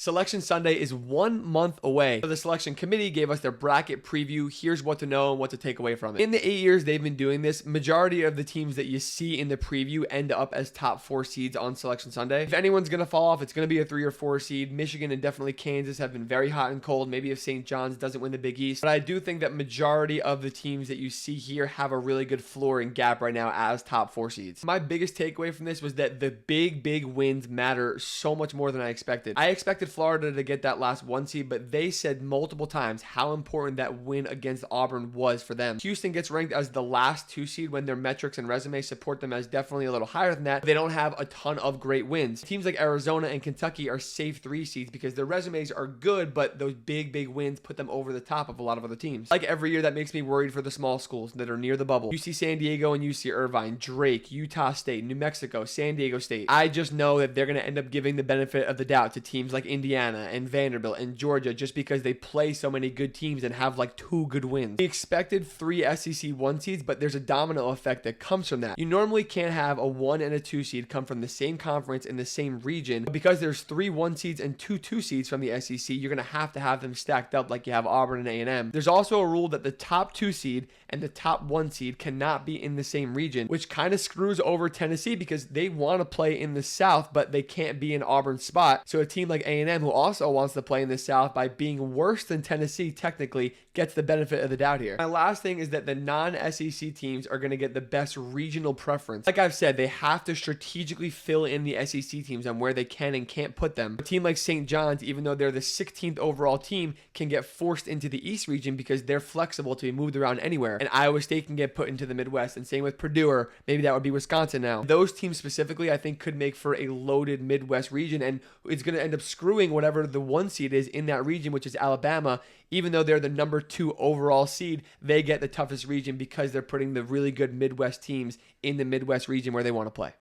Selection Sunday is 1 month away. So the selection committee gave us their bracket preview. Here's what to know and what to take away from it. In the 8 years they've been doing this, majority of the teams that you see in the preview end up as top 4 seeds on Selection Sunday. If anyone's going to fall off, it's going to be a 3 or 4 seed. Michigan and definitely Kansas have been very hot and cold. Maybe if St. John's doesn't win the Big East. But I do think that majority of the teams that you see here have a really good floor and gap right now as top 4 seeds. My biggest takeaway from this was that the big wins matter so much more than I expected. I expected Florida to get that last 1 seed, but they said multiple times how important that win against Auburn was for them. Houston gets ranked as the last 2 seed when their metrics and resume support them as definitely a little higher than that. They don't have a ton of great wins. Teams like Arizona and Kentucky are safe 3 seeds because their resumes are good, but those big wins put them over the top of a lot of other teams. Like every year, that makes me worried for the small schools that are near the bubble. UC San Diego and UC Irvine, Drake, Utah State, New Mexico, San Diego State. I just know that they're going to end up giving the benefit of the doubt to teams like Indiana and Vanderbilt and Georgia just because they play so many good teams and have like 2 good wins. We expected 3 SEC 1 seeds, but there's a domino effect that comes from that. You normally can't have a 1 and a 2 seed come from the same conference in the same region, but because there's 3 1 seeds and 2 2 seeds from the SEC, you're going to have them stacked up like you have Auburn and A&M. There's also a rule that the top 2 seed and the top 1 seed cannot be in the same region, which kind of screws over Tennessee because they want to play in the South, but they can't be in Auburn's spot. So a team like A&M, who also wants to play in the South by being worse than Tennessee technically, gets the benefit of the doubt here. My last thing is that the non-SEC teams are going to get the best regional preference. Like I've said, they have to strategically fill in the SEC teams on where they can and can't put them. A team like St. John's, even though they're the 16th overall team, can get forced into the East region because they're flexible to be moved around anywhere. And Iowa State can get put into the Midwest, and same with Purdue, or maybe that would be Wisconsin now. Those teams specifically, I think, could make for a loaded Midwest region, and it's going to end up screwing whatever the 1 seed is in that region, which is Alabama. Even though they're the number 2 overall seed, they get the toughest region because they're putting the really good Midwest teams in the Midwest region where they want to play.